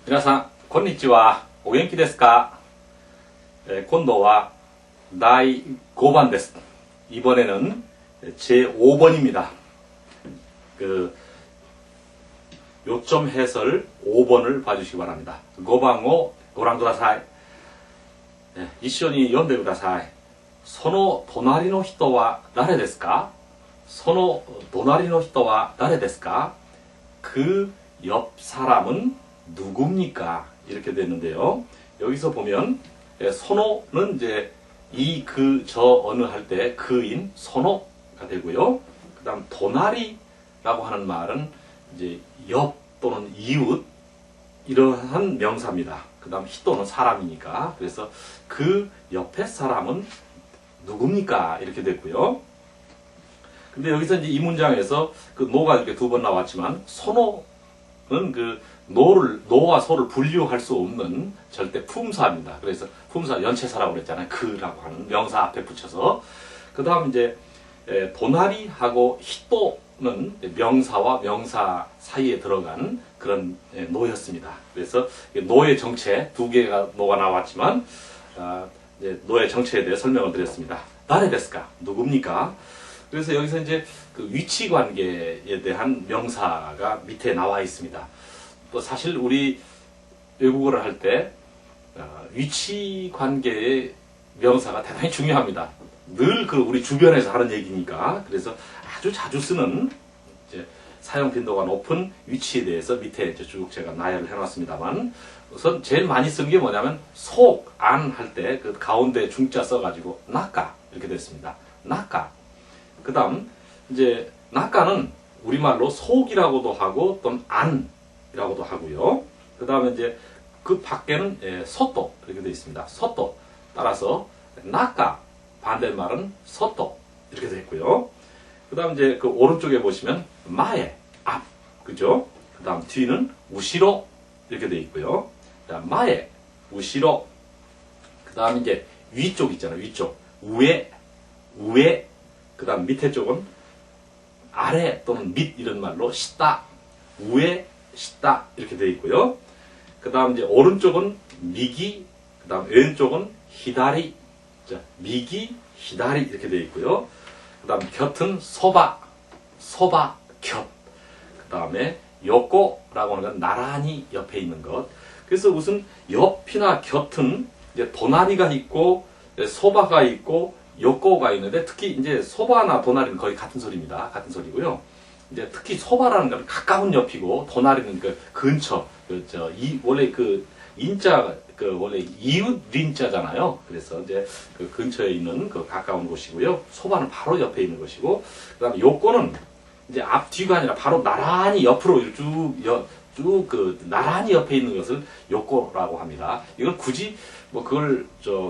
皆さん、こんにちは。お元気ですか？今度は第5番です。이번에는 제 5번입니다. 요점 해설 5번을 봐주시기 바랍니다. 5番をご覧ください。一緒に読んでください。その隣の人は誰ですか？その隣の人は誰ですか? 그 옆 사람은 누굽니까? 이렇게 되는데요. 여기서 보면 선호는 이제 이, 그, 저, 어느 할 때 그인 선호가 되고요. 그 다음 도나리라고 하는 말은 이제 옆 또는 이웃 이러한 명사입니다. 그 다음 히또는 사람이니까. 그래서 그 옆에 사람은 누굽니까? 이렇게 됐고요. 근데 여기서 이제 이 문장에서 그 노가 이렇게 두 번 나왔지만 선호는 그 노와 소를 분류할 수 없는 절대 품사입니다. 그래서 품사 연체사라고 그랬잖아요. 그라고 하는 명사 앞에 붙여서. 그 다음 이제 도나리하고 히또는 명사와 명사 사이에 들어간 그런 노였습니다. 그래서 노의 정체 두 개가 노가 나왔지만 이제 노의 정체에 대해 설명을 드렸습니다. 나레 데스까? 누굽니까? 그래서 여기서 이제 그 위치 관계에 대한 명사가 밑에 나와 있습니다. 또 사실 우리 외국어를 할 때 위치 관계의 명사가 대단히 중요합니다. 늘 그 우리 주변에서 하는 얘기니까. 그래서 아주 자주 쓰는 이제 사용 빈도가 높은 위치에 대해서 밑에 이제 쭉 제가 나열을 해놨습니다만, 우선 제일 많이 쓰는 게 뭐냐면 속, 안 할 때 그 가운데 중자 써가지고 나까 이렇게 됐습니다. 나까. 그 다음 이제 나까는 우리말로 속이라고도 하고 또는 안이라고도 하고요. 그 다음에 이제 그 밖에는 소또 이렇게 되어 있습니다. 소또. 따라서 나까 반대말은 소또 이렇게 되어 있고요. 그 다음 이제 그 오른쪽에 보시면 마에 앞 그죠? 그 다음 뒤는 우시로 이렇게 되어 있고요. 마에 우시로. 그 다음 이제 위쪽 있잖아요. 위쪽 우에 그 다음 밑에 쪽은 아래 또는 밑 이런 말로 시다, 우에, 시다 이렇게 되어 있고요. 그 다음 이제 오른쪽은 미기, 그 다음 왼쪽은 히다리, 미기, 히다리 이렇게 되어 있고요. 그 다음 곁은 소바, 곁. 그 다음에 요코라고 하는 건 나란히 옆에 있는 것. 그래서 무슨 옆이나 곁은 이제 도나리가 있고 소바가 있고 요코가 있는데, 특히 이제 소바나 도나리는 거의 같은 소리입니다. 같은 소리고요. 이제 특히 소바라는 건 가까운 옆이고, 도나리는 그 근처, 원래 그 인자, 원래 이웃 린자잖아요. 그래서 이제 그 근처에 있는 그 가까운 곳이고요. 소바는 바로 옆에 있는 것이고, 그 다음에 요코는 이제 앞뒤가 아니라 바로 나란히 옆으로 쭉 나란히 옆에 있는 것을 요코라고 합니다. 이걸 굳이 뭐 그걸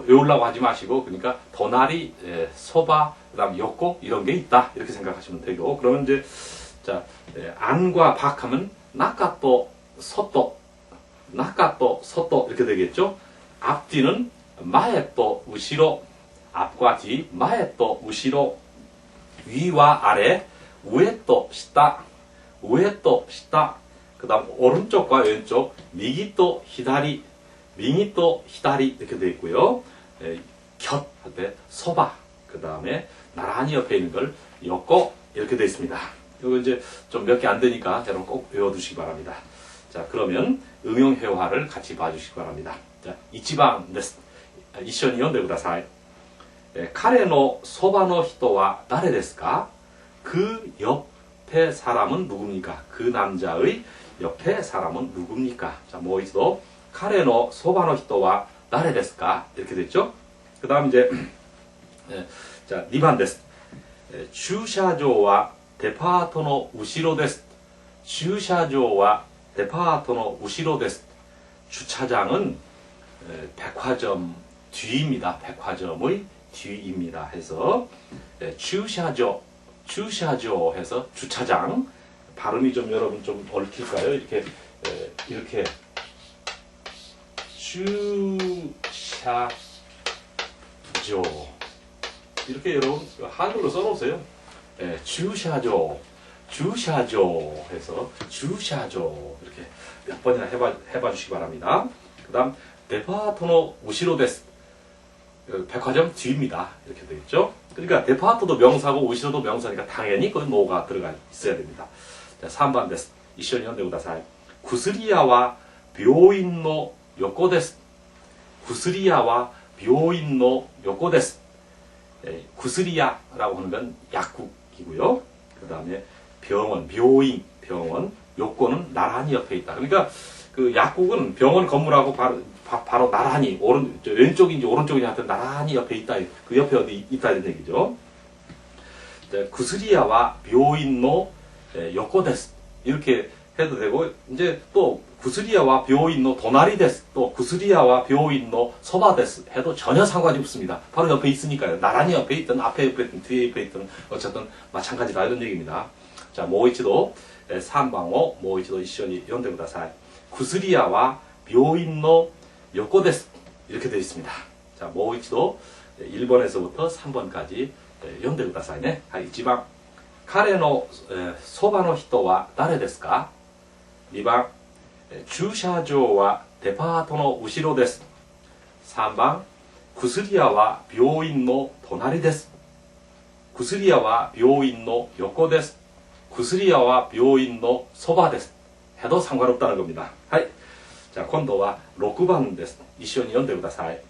외우려고 하지 마시고, 그러니까 도나리, 소바, 그다음 요코 이런 게 있다 이렇게 생각하시면 되고, 그러면 이제 자 안과 박하면 나카또 소또 이렇게 되겠죠. 앞뒤는 마에또 우시로, 앞과 뒤 마에또 우시로, 위와 아래 우에또 시다, 그 다음 오른쪽과 왼쪽 미기또 히다리, 미니또 히다리 이렇게 되어 있고요. 곁 할 때 소바, 그 다음에 나란히 옆에 있는 걸 요코 이렇게 되어 있습니다. 이거 이제 좀 몇 개 안 되니까 여러분 꼭 외워두시기 바랍니다. 자, 그러면 응용 회화를 같이 봐주시기 바랍니다. 자, 이치방 데스. 一緒に読んでください。彼のそばの人は誰ですか? 그 옆에 사람은 누굽니까? 그 남자의 옆에 사람은 누굽니까? 자, 뭐 있어? 彼のそばの人は誰ですか? 이렇게 됐죠? 그 다음 이제 자, 2번です. 駐車場はデパートの後ろです. 駐車場はデパートの後ろです. 주차장은 백화점 뒤입니다. 백화점의 뒤입니다. 해서 주샤조 해서 주차장. 발음이 좀 여러분 좀 얽힐까요? 이렇게 주샤조 이렇게 여러분 한글로 써놓으세요. 주샤조 해서 주샤조 이렇게 몇 번이나 해봐 주시기 바랍니다. 그 다음, 데파토노 우시로 데스. 백화점 뒤입니다. 이렇게 되어 있죠. 그러니까 데파토도 명사고 우시로도 명사니까 당연히 그 노가 들어가 있어야 됩니다. 자, 3번 데스. 이시오니 연대 구다사이. 구스리야와 묘인노 요코 데스. 구스리야와 묘인노 요코 데스. 구스리야라고 하는 건 약국이고요. 그 다음에 병원, 묘인, 병원, 요코는 나란히 옆에 있다. 그러니까 그 약국은 병원 건물하고 바로 나란히 왼쪽인지 오른쪽인지 하여튼 나란히 옆에 있다. 그 옆에 어디 있다는 얘기죠. 구스리야와 묘인노 요코 데스. 이렇게 해도 되고, 이제 또 구스리야와 묘인노 도나리 데스, 또 구스리야와 묘인노 소바 데스 해도 전혀 상관이 없습니다. 바로 옆에 있으니까요. 나란히 옆에 있든 앞에 옆에 있든 뒤에 옆에 있든 어쨌든 마찬가지다 이런 얘기입니다. 자, 모이치도 3방어 모이치도 이시오니 연대 구다사이. 구스리야와 묘인노 요코 데스 이렇게 되어 있습니다. 자, 모이치도 1번에서부터 3번까지 연대 구다사이네. 이지방 彼のそばの人は誰ですか 2番駐車場はデパートの後ろです。3番薬屋は病院の隣です。薬屋は病院の横です。薬屋は病院のそばです。해도 상관없다는 겁니다. はい。じゃあ今度は6番です。一緒に読んでください。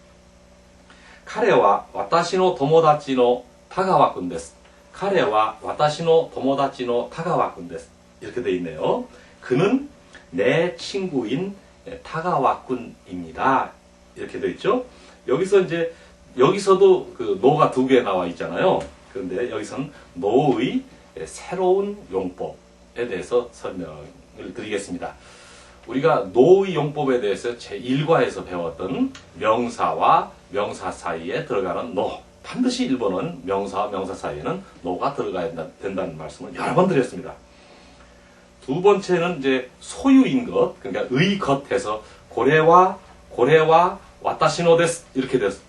彼は私の友達の田川くんです。彼は私の友達の田川くんです. 이렇게 돼 있네요. 그는 내 친구인 타가와 군입니다. 이렇게 돼 있죠. 여기서도 그 노가 2개 나와 있잖아요. 그런데 여기서는 노의 새로운 용법에 대해서 설명을 드리겠습니다. 우리가 노의 용법에 대해서 제1과에서 배웠던 명사와 명사 사이에 들어가는 노. 반드시 1번은 명사와 명사 사이에는 노가 들어가야 된다는 말씀을 여러 번 드렸습니다. 두 번째는 이제 소유인 것, 그러니까 의 것해서 고래와 와타시노 데스 이렇게 돼서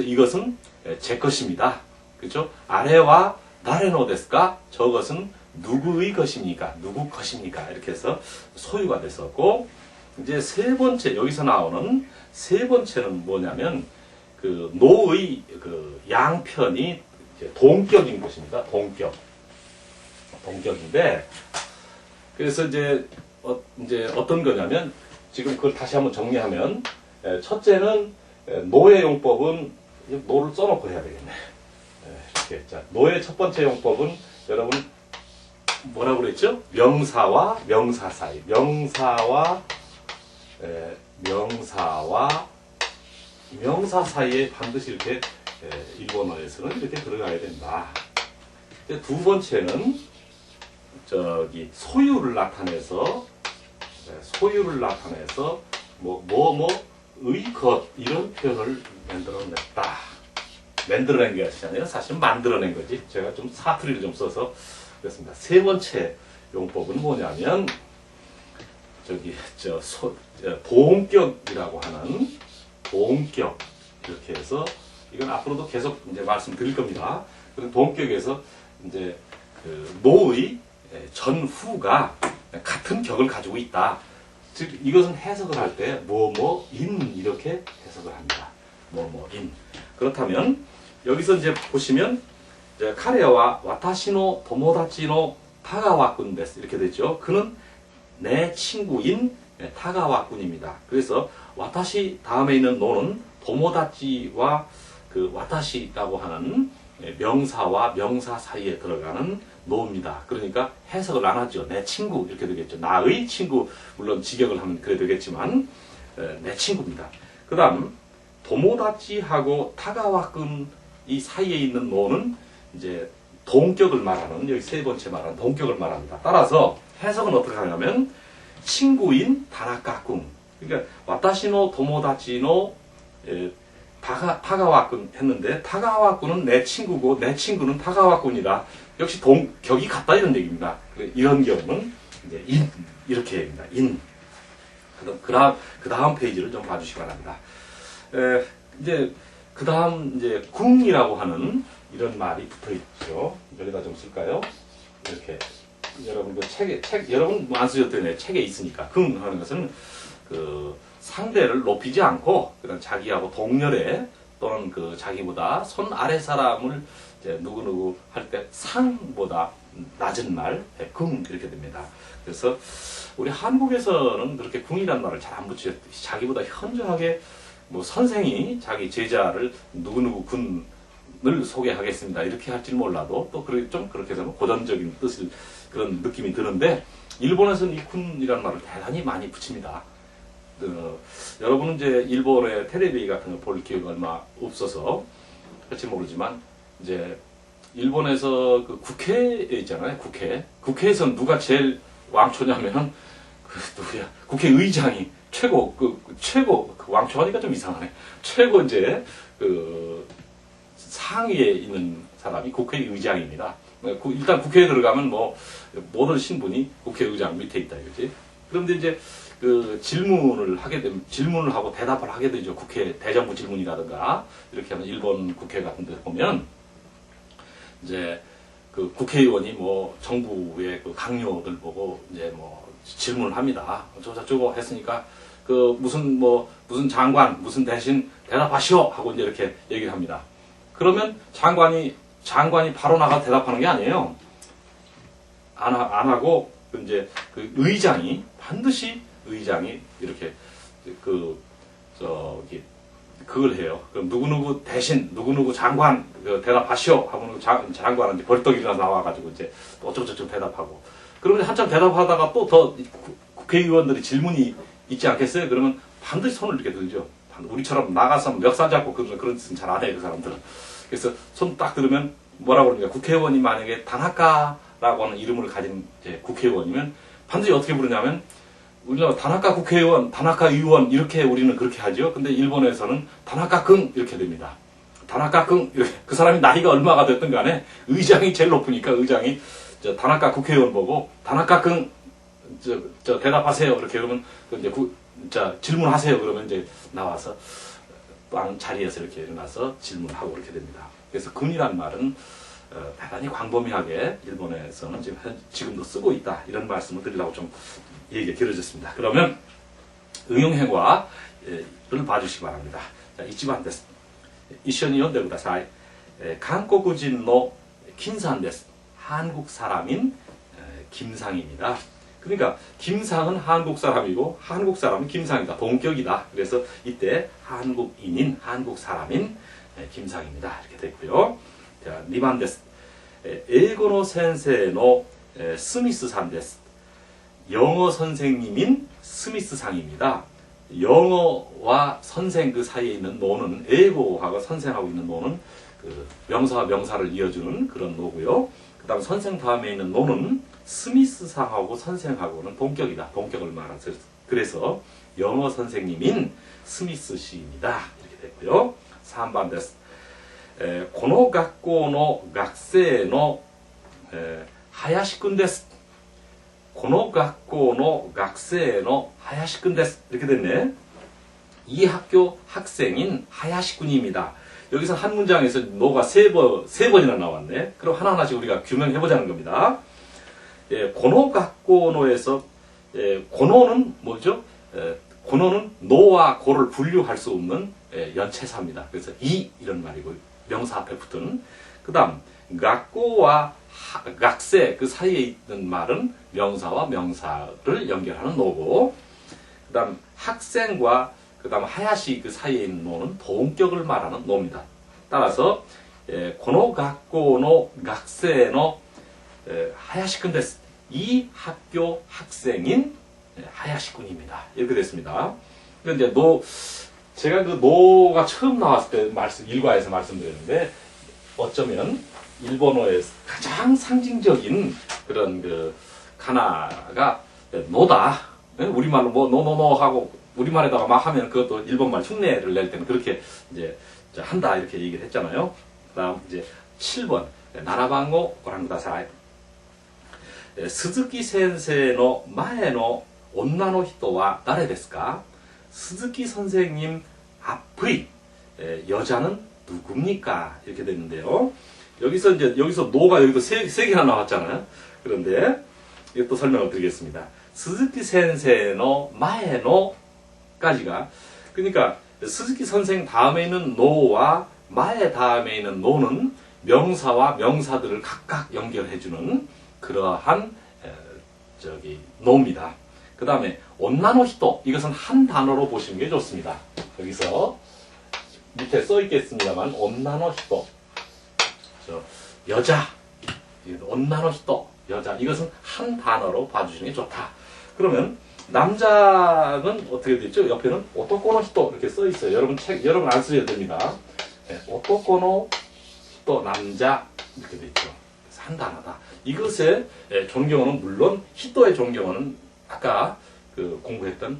이것은 제 것입니다. 그렇죠? 아래와 나레노 데스가 저것은 누구의 것입니까? 누구 것입니까? 이렇게 해서 소유가 됐었고, 이제 세 번째 여기서 나오는 세 번째는 뭐냐면 그 노의 그 양편이 이제 동격인 것입니다. 동격인데, 그래서 이제 어떤 거냐면 지금 그걸 다시 한번 정리하면 첫째는 노의 용법은 노를 써놓고 해야 되겠네. 이렇게 자 노의 첫 번째 용법은 여러분 뭐라고 그랬죠? 명사와 명사 사이, 명사 사이에 반드시 이렇게 일본어에서는 이렇게 들어가야 된다. 두 번째는 소유를 나타내서 의 것 이런 표현을 만들어낸 것이잖아요. 사실 만들어낸 거지. 제가 좀 사투리를 좀 써서 그렇습니다. 세 번째 용법은 뭐냐면 동격이라고 하는 동격 이렇게 해서 이건 앞으로도 계속 이제 말씀드릴 겁니다. 그런 동격에서 이제 그 노의 전후가 같은 격을 가지고 있다. 즉 이것은 해석을 할 때 뭐뭐인 이렇게 해석을 합니다. 뭐뭐인. 그렇다면 여기서 이제 보시면 카레와 와타시노 도모다치노 타가와군 데스 이렇게 됐죠. 그는 내 친구인 타가와군입니다. 그래서 와타시 다음에 있는 노는 도모다치와 그 와타시라고 하는 명사와 명사 사이에 들어가는 노입니다. 그러니까 해석을 안 하죠. 내 친구 이렇게 되겠죠. 나의 친구, 물론 직역을 하면 그래 되겠지만 내 친구입니다. 그 다음 도모다치하고 타가와군 이 사이에 있는 노는 이제 동격을 말하는, 여기 세 번째 말하는 동격을 말합니다. 따라서 해석은 어떻게 하냐면 친구인 다나카군, 그러니까 와타시노 도모다치노 타가와군 했는데 타가와군은 내 친구고 내 친구는 타가와군이다. 역시 동격이 같다 이런 얘기입니다. 이런 경우는 이제 인 이렇게 합니다. 인. 그 다음 페이지를 좀 봐주시기 바랍니다. 이제 그 다음 이제 궁이라고 하는 이런 말이 붙어 있죠. 여기다 좀 쓸까요? 이렇게 여러분 그 여러분 안 쓰셨던 네 책에 있으니까 긍 하는 것은 그 상대를 높이지 않고 그런 자기하고 동렬에 또는 그 자기보다 손 아래 사람을 이제 누구누구 할 때 상보다 낮은 말, 긍 이렇게 됩니다. 그래서 우리 한국에서는 그렇게 긍이라는 말을 잘 안 붙여요. 자기보다 현저하게 뭐 선생이 자기 제자를 누구누구 군을 소개하겠습니다. 이렇게 할지 몰라도 또 좀 그렇게 되면 고전적인 뜻을 그런 느낌이 드는데 일본에서는 이 군이라는 말을 대단히 많이 붙입니다. 여러분은 이제 일본의 텔레비 같은 거 볼 기회가 얼마 없어서 그렇지 모르지만 이제 일본에서 그 국회에 있잖아요. 국회에서 누가 제일 왕초냐면 그 누구야? 국회의장이 최고 왕초하니까 좀 이상하네. 최고 이제 그 상위에 있는 사람이 국회의장입니다. 일단 국회에 들어가면 뭐 모든 신분이 국회의장 밑에 있다 이거지. 그런데 이제 그 질문을 하고 대답을 하게 되죠. 국회 대정부 질문이라든가 이렇게 하면 일본 국회 같은 데 보면 이제 그 국회의원이 뭐 정부의 그 강요들 보고 이제 뭐 질문을 합니다. 저거 했으니까 그 무슨 장관 무슨 대신 대답하시오 하고 이제 이렇게 얘기를 합니다. 그러면 장관이 바로 나가 대답하는 게 아니에요. 안 하고 이제 그 의장이 반드시 이렇게 그걸 해요. 그럼 누구누구 대신 누구누구 장관 대답하시오 하고는 장관은 이제 벌떡 일어나 나와가지고 이제 어쩌고저쩌고 대답하고 그러면 한참 대답하다가 또 더 국회의원들이 질문이 있지 않겠어요? 그러면 반드시 손을 이렇게 들죠. 우리처럼 나가서 멱살 잡고 그런 짓은 잘 안 해요, 그 사람들은. 그래서 손 딱 들으면 뭐라고 그럽니까? 국회의원이 만약에 다나카라고 하는 이름을 가진 이제 국회의원이면 반드시 어떻게 부르냐면 우리나라 다나카 국회의원, 다나카 의원 이렇게 우리는 그렇게 하죠. 근데 일본에서는 다나카 긍 이렇게 됩니다. 다나카 긍 이렇게 그 사람이 나이가 얼마가 됐든 간에 의장이 제일 높으니까 의장이 저 다나카 국회의원 보고 다나카 긍 저 대답하세요. 이렇게 그러면 이제 질문하세요. 그러면 이제 나와서 빵 자리에서 이렇게 일어나서 질문하고 이렇게 됩니다. 그래서 긍이란 말은 대단히 광범위하게 일본에서는 지금도 쓰고 있다. 이런 말씀을 드리려고 좀 얘기가 길어졌습니다. 그러면 응용행화를 봐주시기 바랍니다. 자, 1번です. 一緒に読んでください. 한국인の 김상です. 한국 사람인 김상입니다. 그러니까 김상은 한국 사람이고 한국 사람은 김상이다. 동격이다. 그래서 이때 한국인인 한국 사람인 김상입니다. 이렇게 됐고요. 자, 2번です. 英語の先生の 스미스さんです. 영어 선생님인 스미스 상입니다. 영어와 선생 그 사이에 있는 노는 에고하고 선생하고 있는 노는 그 명사와 명사를 이어주는 그런 노고요. 그 다음 선생 다음에 있는 노는 스미스 상하고 선생하고는 동격이다. 동격을 말하죠. 그래서 영어 선생님인 스미스 씨입니다. 이렇게 됐고요. 3번です. この学校の学生の林くんです. この学校の学生の林くんです. 이렇게 됐네. 이 학교 학생인 하야시 군입니다. 여기서 한 문장에서 노가 세 번이나 나왔네. 그럼 하나하나씩 우리가 규명해보자는 겁니다. 예, 고노각고노에서 고노는 뭐죠? 고노는 노와 고를 분류할 수 없는 연체사입니다. 그래서 이런 말이고 명사 앞에 붙은. 그 다음 각고와 각세 그 사이에 있는 말은 명사와 명사를 연결하는 노고, 그 다음 학생과 그 다음 하야시 그 사이에 있는 노는 동격을 말하는 노입니다. 따라서 고노각고노 각세노 하야시 군 데스. 이 학교 학생인 하야시 군입니다. 이렇게 됐습니다. 그런데 제가 그 노가 처음 나왔을 때 일과에서 말씀드렸는데 어쩌면 일본어의 가장 상징적인 그런 그 가나가 노다. 우리말로 뭐 노노노 하고 우리말에다가 막 하면 그것도 일본말 흉내를 낼 때는 그렇게 이제 한다 이렇게 얘기를 했잖아요. 그다음 이제 7번 나라방고 고랑구다사이. 스즈키先生の前の女の人は誰ですか? 스즈키 선생님 앞의 여자는 누굽니까? 이렇게 됐는데요. 여기서 노가 여기도 세 개나 나왔잖아요. 그런데 이것도 설명을 드리겠습니다. 스즈키 센세의 마에노까지가, 그러니까 스즈키 선생 다음에 있는 노와 마에 다음에 있는 노는 명사와 명사들을 각각 연결해주는 그러한 노입니다. 그 다음에 온나노 히토, 이것은 한 단어로 보시는 게 좋습니다. 여기서 밑에 써 있겠습니다만 온나노 히토, 여자, 온나노 히토, 여자, 이것은 한 단어로 봐주시는 게 좋다. 그러면 남자는 어떻게 되죠? 옆에는 오토코노 히토 이렇게 써 있어요. 여러분 안 쓰셔도 됩니다. 네, 오토코노 히토, 남자, 이렇게 돼 있죠. 그래서 한 단어다. 이것의 존경어는 물론 히토의 존경어는 아까 공부했던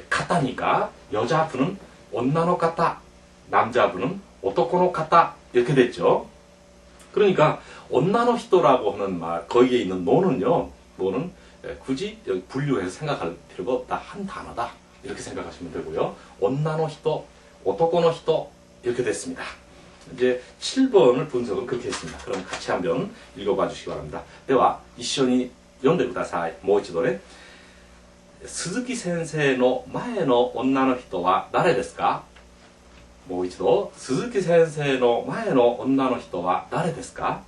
카타니까 여자분은 온나노 카타, 남자분은 오토코노 카타 이렇게 됐죠. 그러니까 온나노 히토라고 하는 말, 거기에 있는 노는요, 노는 굳이 여기 분류해서 생각할 필요가 없다. 한 단어다. 이렇게 생각하시면 되고요. 온나노 히토, 오토코노 히토 이렇게 됐습니다. 이제 7번을 분석은 그렇게 했습니다. 그럼 같이 한번 읽어봐 주시기 바랍니다. では一緒に読んでください。もう一度ね。鈴木先生の前の女の人は誰ですか？もう一度。鈴木先生の前の女の人は誰ですか?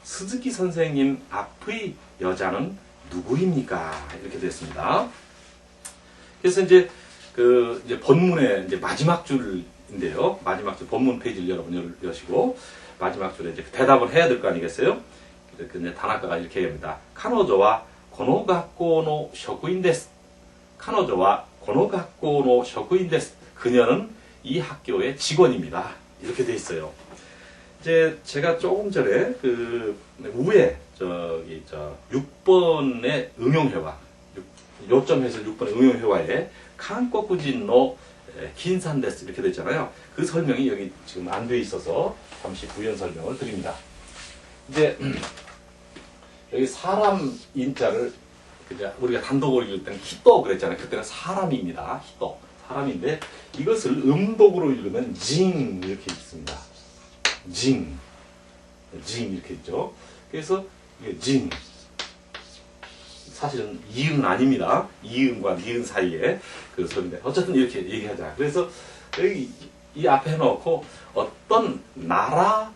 스즈키 선생님 앞의 여자는 누구입니까? 이렇게 됐습니다. 그래서 이제 이제 본문의 이제 마지막 줄인데요. 마지막 줄, 본문 페이지를 여러분 여시고, 마지막 줄에 이제 대답을 해야 될 거 아니겠어요? 근데 다나카가 이렇게 얘기합니다. 彼女はこの学校の職員です. 彼女はこの学校の職員です. 그녀는 이 학교의 직원입니다. 이렇게 돼 있어요. 이제 제가 조금 전에 위에 6번의 응용회화, 요점에서 6번의 응용회화에 한국인의 긴산데스 이렇게 됐잖아요. 그 설명이 여기 지금 안 돼 있어서 잠시 부연 설명을 드립니다. 이제 여기 사람 인자를 우리가 단독으로 읽을 때는 히토 그랬잖아요. 그때는 사람입니다. 히토, 사람인데 이것을 음독으로 읽으면 징 이렇게 읽습니다. 징 이렇게 있죠. 그래서 이게 징, 사실은 이응은 아닙니다. 이응과 니은 사이에 그 소리인데 어쨌든 이렇게 얘기하자. 그래서 여기 이 앞에 놓고 어떤 나라를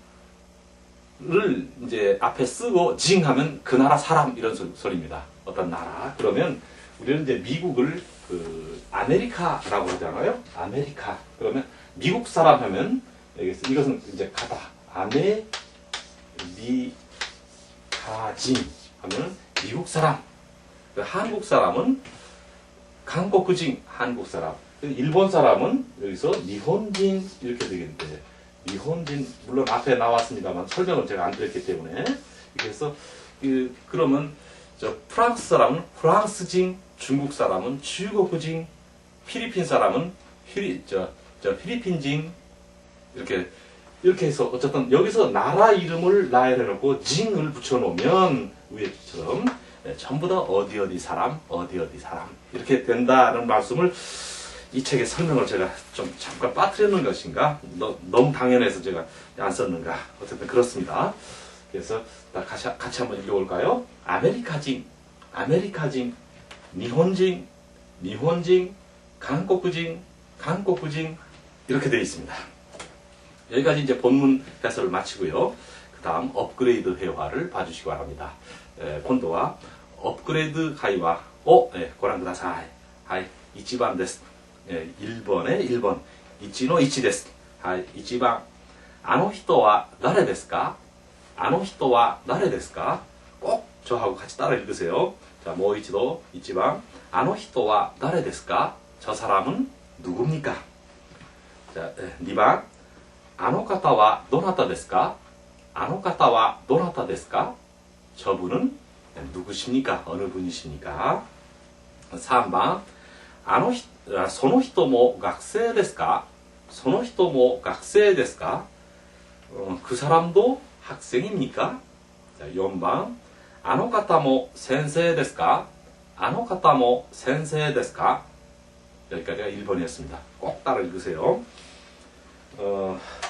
이제 앞에 쓰고 징하면 그 나라 사람 이런 소리입니다. 어떤 나라. 그러면 우리는 이제 미국을 아메리카라고 하잖아요. 아메리카. 그러면 미국 사람 하면 이것은 이제 가다. 아메리카진 하면 미국 사람. 한국 사람은 한국인, 한국 사람. 일본 사람은 여기서 니혼진 이렇게 되겠는데, 니혼진 물론 앞에 나왔습니다만 설명을 제가 안 드렸기 때문에 이렇게 해서 그러면 프랑스 사람은 프랑스진, 중국 사람은 중국인, 필리핀 사람은 필리핀진 이렇게 해서 어쨌든 여기서 나라 이름을 나열해놓고 징을 붙여놓으면 위에처럼 전부 다 어디 사람 이렇게 된다는 말씀을 이 책의 설명을 제가 좀 잠깐 빠뜨리는 것인가, 너무 당연해서 제가 안 썼는가, 어쨌든 그렇습니다. 그래서 같이 한번 읽어볼까요? 아메리카진, 니혼진, 한국인 이렇게 되어 있습니다. 여기까지 이제 본문 해설을 마치고요. 그 다음 업그레이드 회화를 봐주시기 바랍니다. 今度は 업그레이드 회화をご覧ください。はい、1番です。1번에 1번。1の1です。はい、1番。あの人は誰ですか? あの人は誰ですか? 꼭 저하고 같이 따라 읽으세요. 자, もう一度 1번. あの人は誰ですか? 저 사람은 누굽니까? 자, 2번. あの方はどなたですか? あの方はどなたですか? 저분은 누구십니까? 어느 분이십니까? 3번. その人も学生ですか? その人も学生ですか? 그 사람도 학생입니까? 자, 4번. あの方も先生ですか? あの方も先生ですか? 여기까지가 1번이었습니다. 꼭 따라 읽으세요.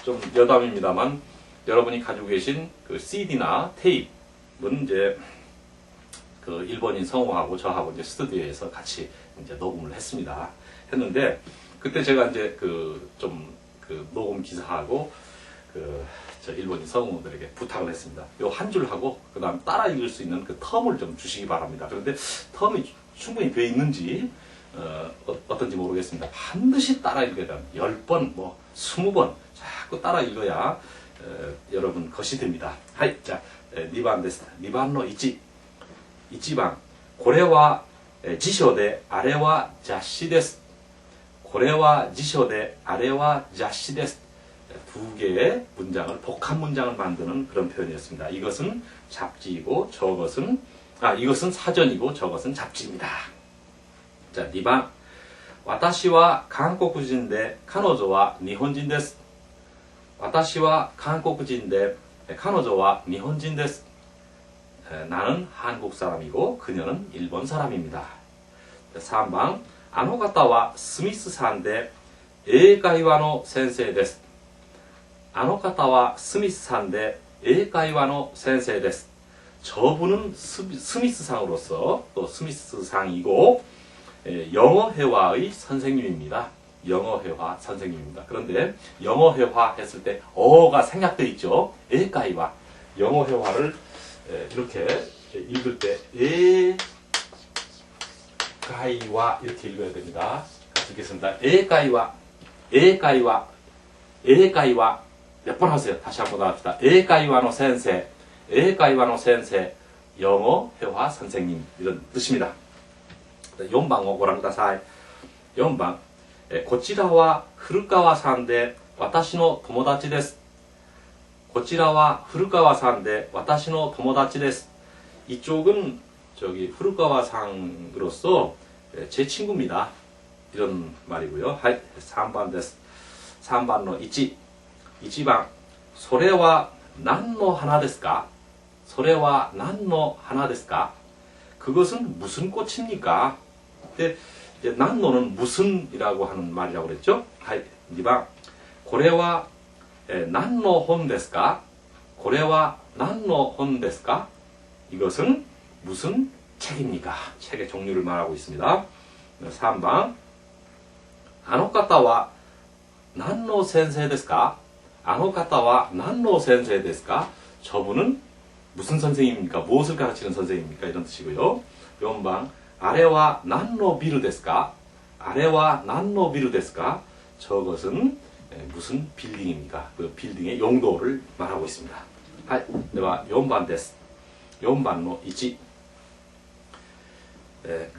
좀 여담입니다만 여러분이 가지고 계신 그 CD나 테이프는 이제 그 일본인 성우하고 저하고 이제 스튜디오에서 같이 이제 녹음을 했는데 그때 제가 이제 그 녹음 기사하고 저 일본인 성우들에게 부탁을 했습니다. 요 한 줄 하고 그다음 따라 읽을 수 있는 그 텀을 좀 주시기 바랍니다. 그런데 텀이 충분히 돼 있는지 어떤지 모르겠습니다. 반드시 따라 읽어야 돼요. 10번, 뭐 20번 자꾸 따라 읽어야 여러분 것이 됩니다. 하이, 자, 2番です。2番の1。1番、これは辞書で、あれは雑誌です。これは辞書で、あれは雑誌です。두 개의 문장을, 복합 문장을 만드는 그런 표현이었습니다. 이것은 잡지이고 저것은, 이것은 사전이고 저것은 잡지입니다. 자, 2番、私は韓国人で、彼女は日本人です。私は韓国人で、彼女は日本人です。 나는 한국 사람이고 그녀는 일본 사람입니다. 3番、あの方はスミスさんで英会話の先生です。あの方はスミスさんで英会話の先生です. 저분은 스미스상으로서 또 스미스상이고 영어회화의 선생님입니다. 영어회화 선생님입니다. 그런데 영어회화 했을 때 어가 생략되어 있죠. 에가이와 영어회화를 이렇게 읽을 때 에가이와 이렇게 읽어야 됩니다. 같이 읽겠습니다. 에가이와 에가이와 에가이와 몇 번 하세요. 다시 한번 합시다. 에가이와노 센세 에가이와노 센세 영어회화 선생님 이런 뜻입니다. 4番をご覧ください。4番、こちらは古川さんで私の友達です。こちらは古川さんで私の友達です. 이쪽은 저기 후루카와상으로서 제 친구입니다. 이런 말이고요. 3番です. 3番の1。1番、それは何の花ですか? それは何の花ですか? 그것은 무슨 꽃입니까? 근데 이제 난노는 무슨이라고 하는 말이라고 그랬죠? 2番、これは何の本ですか? これは何の本ですか? 이것은 무슨 책입니까? 책의 종류를 말하고 있습니다. 3番、あの方は何の先生ですか? あの方は何の先生ですか? 저분은 무슨 선생님입니까? 무엇을 가르치는 선생님입니까? 이런 뜻이고요. 4番、あれは何のビルですか? あれは何のビルですか? 저것은 무슨 빌딩입니까? 그 빌딩의 용도를 말하고 있습니다. はい。では4番です。4番の1。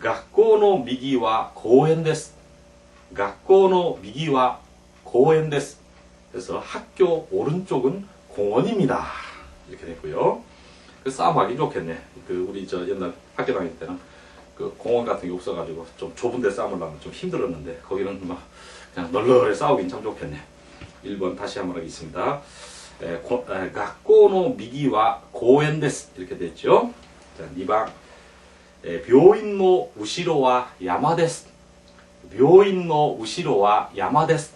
学校の右は公園です。学校の右は公園です. 그래서 학교 오른쪽은 공원입니다. 이렇게 됐고요. 그 싸움하기 좋겠네. 그 우리 저 옛날 학교 다닐 때는 그 공원 같은 게 없어가지고 좀 좁은 데 싸우려면 좀 힘들었는데 거기는 막 그냥 널널히 싸우긴 참 좋겠네. 1번 다시 한번 하겠습니다. 学校の右は公園です. 이렇게 됐죠. 자, 2番、病院の後ろは山です. 病院の後ろは山です.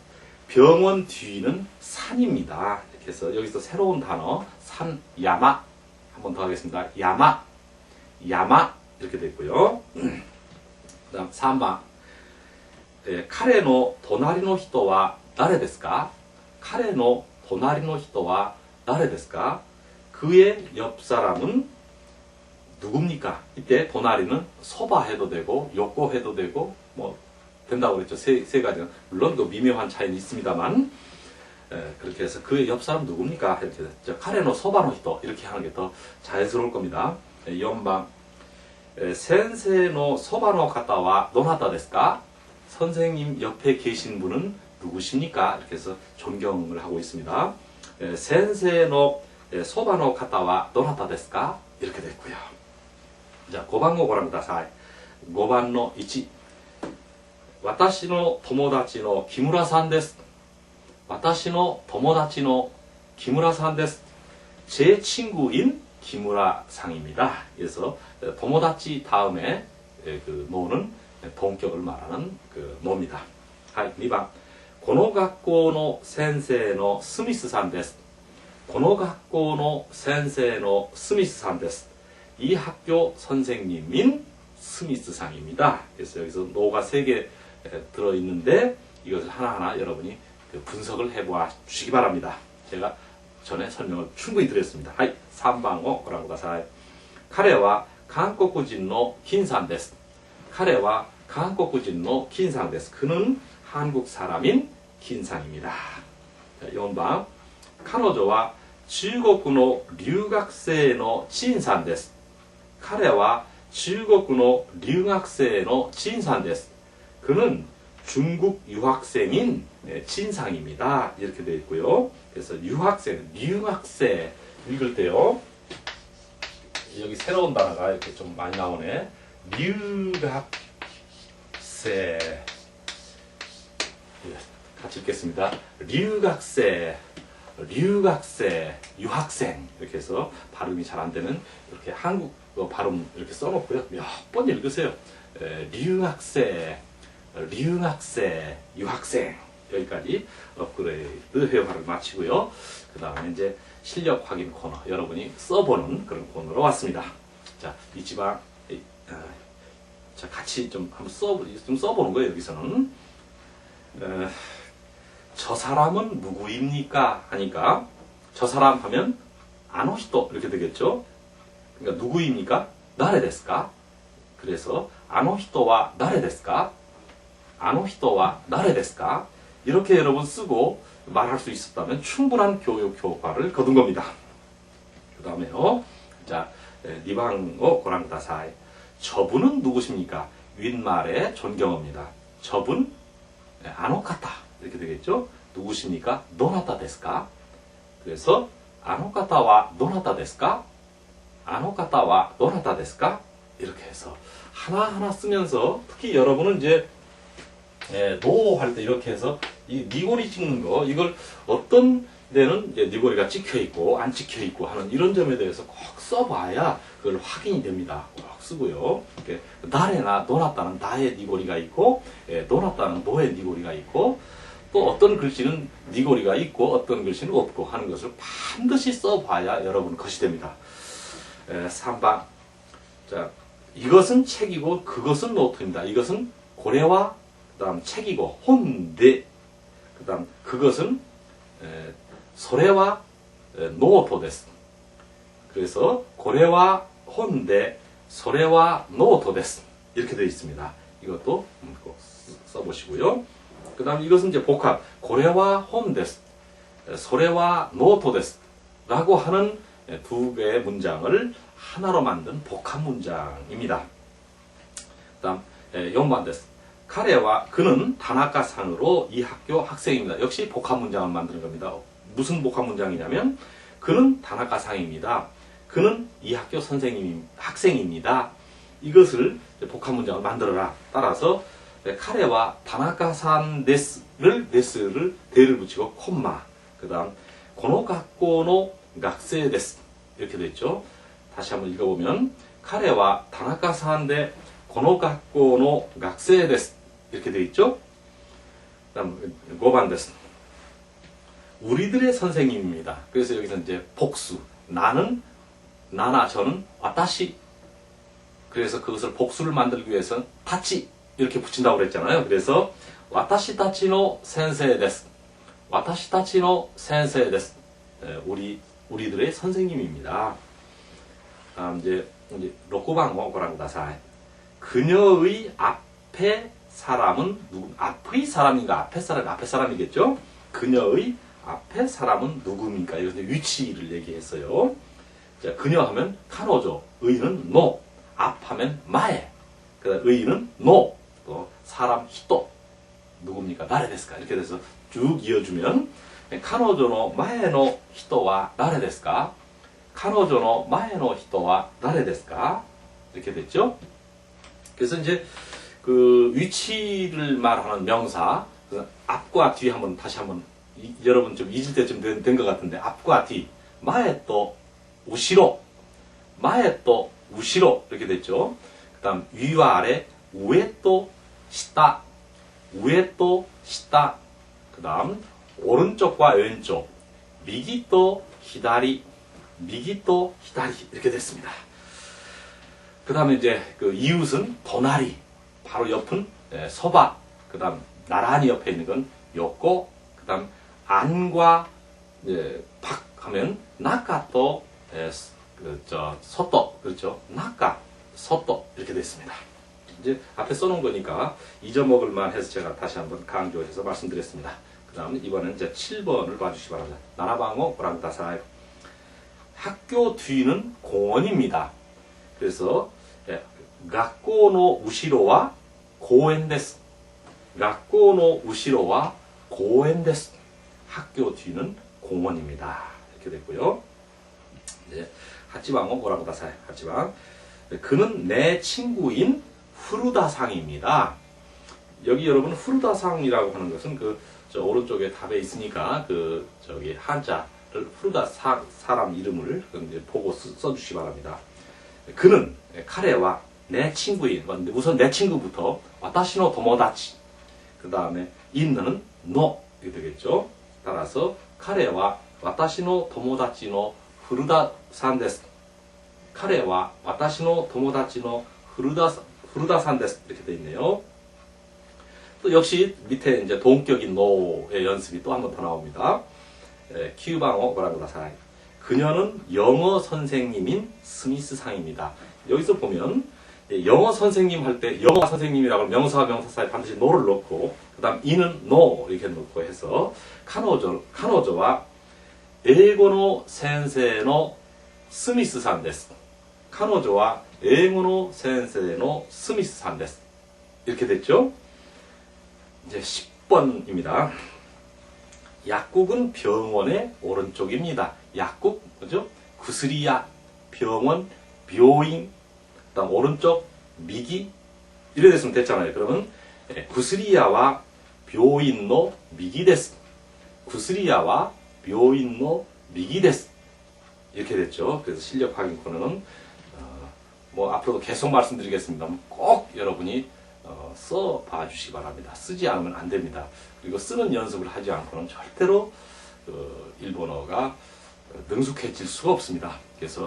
병원 뒤는 산입니다. 이렇게 해서 여기서 새로운 단어 산, 야마 한 번 더 하겠습니다. 야마, 야마 이렇게 됐고요. 그다음 3번, 彼の隣の人は誰ですか? 彼の隣の人は誰ですか? 그의 옆 사람은 누굽니까? 이때 도나리는 소바 해도 되고 요코 해도 되고 뭐 된다고 그랬죠. 세 가지는 물론 그 미묘한 차이는 있습니다만 그렇게 해서 그의 옆 사람 누굽니까? 이렇게 됐죠. 카레노 소바노 히토 이렇게 하는 게 더 자연스러울 겁니다. 4番、先生のそばの方はどなたですか? 선생님 옆에 계신 분은 누구십니까? 이렇게 해서 존경을 하고 있습니다. 先生のそばの方はどなたですか? 이렇게 됐고요. 자, 5番をご覧ください。5番の1。私の友達の木村さんです。私の友達の木村さんです. 제 친구인 김우라상입니다. 그래서 도모다치 다음에 그 노는 본격을 말하는 그 노입니다. 2番、この学校の先生のスミスさんです。この学校の先生のスミスさんです. 이 학교 선생님인 스미스상입니다. 그래서 여기서 노가 3개 들어있는데 이것을 하나하나 여러분이 분석을 해보아 주시기 바랍니다. 제가 전에 설명을 충분히 드렸습니다. 하이, 3番をご覧ください。彼は韓国人の金さんです。彼は韓国人の金さんです。 그는 한국 사람인金さん입니다. 4번彼女は中国の留学生の陳さんです。彼は中国の留学生の陳さんです。 그는 중국 유학생인 진상입니다. 이렇게 되어 있고요. 그래서 유학생,留学生읽을 때요. 여기 새로운 단어가 이렇게 좀 많이 나오네.留学生 같이 읽겠습니다. 留学生 유학생 이렇게 해서 발음이 잘 안 되는 이렇게 한국 발음 이렇게 써놓고요. 몇 번 읽으세요. 留学生 유학생 여기까지 업그레이드 회화를 마치고요. 그 다음에 이제 실력 확인 코너 여러분이 써보는 그런 코너로 왔습니다. 자, 이 지방 자 같이 좀 한번 써보는 거예요. 여기서는 저 사람은 누구입니까? 하니까 저 사람 하면 아노히토 이렇게 되겠죠. 그러니까 누구입니까? 나레 데스까? 그래서 아노히토와 나레 데스까? 아노히토와 나레 데스까? 이렇게 여러분 쓰고 말할 수 있었다면 충분한 교육 효과를 거둔 겁니다. 그 다음에요. 자, 2번をご覧ください. 저분은 누구십니까? 윗말의 존경어입니다. 저분, 아노카타 이렇게 되겠죠? 누구십니까? 도나타 데스까? 그래서 아노카타와 도나타 데스까? 아노카타와 도나타 데스까? 이렇게 해서 하나하나 쓰면서 특히 여러분은 이제 노 할 때 이렇게 해서 이 니고리 찍는 거 이걸 어떤 데는 이제 니고리가 찍혀 있고 안 찍혀 있고 하는 이런 점에 대해서 꼭 써봐야 그걸 확인이 됩니다. 꼭 쓰고요. 나레나 도나타는 나의 니고리가 있고 도나타는 노의 니고리가 있고 또 어떤 글씨는 니고리가 있고 어떤 글씨는 없고 하는 것을 반드시 써봐야 여러분 것이 됩니다. 3번 자 이것은 책이고 그것은 노트입니다. 이것은 고래와 그 다음 책이고 혼데 그 다음 그것은 소래와 노토 데스. 그래서 고래와 혼데 소래와 노토 데스 이렇게 되어 있습니다. 이것도 꼭 써보시고요. 그 다음 이것은 이제 복합 고래와 혼 데스 소래와 노토 데스 라고 하는 두 개의 문장을 하나로 만든 복합 문장입니다. 그 다음 4번 데스. 그는 다나카상으로 이 학교 학생입니다. 역시 복합 문장을 만드는 겁니다. 무슨 복합 문장이냐면 그는 다나카상입니다. 그는 이 학교 학생입니다. 이것을 복합 문장을 만들어라. 따라서 카레와 다나카산 데스를 대를 붙이고 콤마 그 다음 고노学校の 学生です 이렇게 되어 있죠. 다시 한번 읽어보면 카레와 다나카산 데 고노学校の 学生です 이렇게 되어 있죠. 다음 5번 데스. 우리들의 선생님입니다. 그래서 여기서 이제 복수 나나 저는 와타시 그래서 그것을 복수를 만들기 위해서는 타치 이렇게 붙인다고 그랬잖아요. 그래서 와타시 타치노 센세이 데스. 와타시 타치노 센세이 데스. 우리들의 선생님입니다. 다음 이제 6번をご覧ください. 그녀의 앞에 사람은 누구? 앞의 사람인가? 앞에 사람이겠죠? 그녀의 앞에 사람은 누구입니까? 이것은 위치를 얘기했어요. 자, 그녀 하면 카노조, 의는 노, 앞 하면 마에, 의는 노, 또 사람 히토, 누굽니까? 나레 데스か? 이렇게 돼서 쭉 이어주면 카노조의 마에의 히토와 나레 데스か? 카노조의 마에의 히토와 나레 데스か? 이렇게 됐죠? 그래서 이제 그 위치를 말하는 명사 앞과 뒤 한번 다시 한번 여러분 좀 잊을 때쯤 된 것 같은데 앞과 뒤 마에 또 우시로 마에 또 우시로 이렇게 됐죠. 그 다음 위와 아래 우에 또 시타 우에 또 시타 그 다음 오른쪽과 왼쪽 미기 또 히다리 미기 또 히다리 이렇게 됐습니다. 그 다음에 이제 그 이웃은 도나리, 바로 옆은 소바, 그 다음 나란히 옆에 있는 건 요꼬, 그 다음 안과 박 하면 나까 또 소또, 그렇죠? 나까, 소또 이렇게 됐습니다. 이제 앞에 써놓은 거니까 잊어먹을 만해서 제가 다시 한번 강조해서 말씀드렸습니다. 그 다음 이번엔 이제 7번을 봐주시기 바랍니다. 나라방어 고랑다사이. 학교 뒤는 공원입니다. 그래서 학교의 우시로와 공원です. 학교의 우시로와 공원です. 학교 뒤는 공원입니다. 이렇게 됐고요. 네, 하치방어 고랑다사이. 하치방. 그는 내 친구인 후루다상입니다. 여기 여러분 후루다상이라고 하는 것은 저 오른쪽에 답에 있으니까 저기 한자를 후루다상 사람 이름을 이제 보고 써주시기 바랍니다. 그는 카레와 내 친구인, 우선 내 친구부터 와타시노 도모다치, 그 다음에 인는 노 이렇게 되겠죠. 따라서 카레와 와타시노 도모다치노 후루다산 데스. 카레와 와타시노 도모다치노 후루다산 데스 이렇게 되어 있네요. 또 역시 밑에 이제 동격인 노의 연습이 또 한 번 더 나옵니다. 키우방어 고라고다사이. 그녀는 영어 선생님인 스미스 상입니다. 여기서 보면 영어 선생님 할 때 영어 선생님이라고 명사와 명사 사이에 반드시 노를 넣고 그 다음 이는 노 이렇게 넣고 해서 카노조와 일본어 센세의 스미스 산 데스. 카노조와 일본어 센세의 스미스 산 데스. 이렇게 됐죠? 이제 10번입니다. 약국은 병원의 오른쪽입니다. 약국, 그죠? 구스리야, 병원, 묘인, 그 다음 오른쪽, 미기. 이래 됐으면 됐잖아요. 그러면, 구스리야와 묘인노 미기 데스. 구스리야와 묘인노 미기 데스. 이렇게 됐죠. 그래서 실력 확인 코너는, 앞으로도 계속 말씀드리겠습니다. 꼭 여러분이 써 봐주시기 바랍니다. 쓰지 않으면 안 됩니다. 그리고 쓰는 연습을 하지 않고는 절대로 일본어가 능숙해질 수가 없습니다. 그래서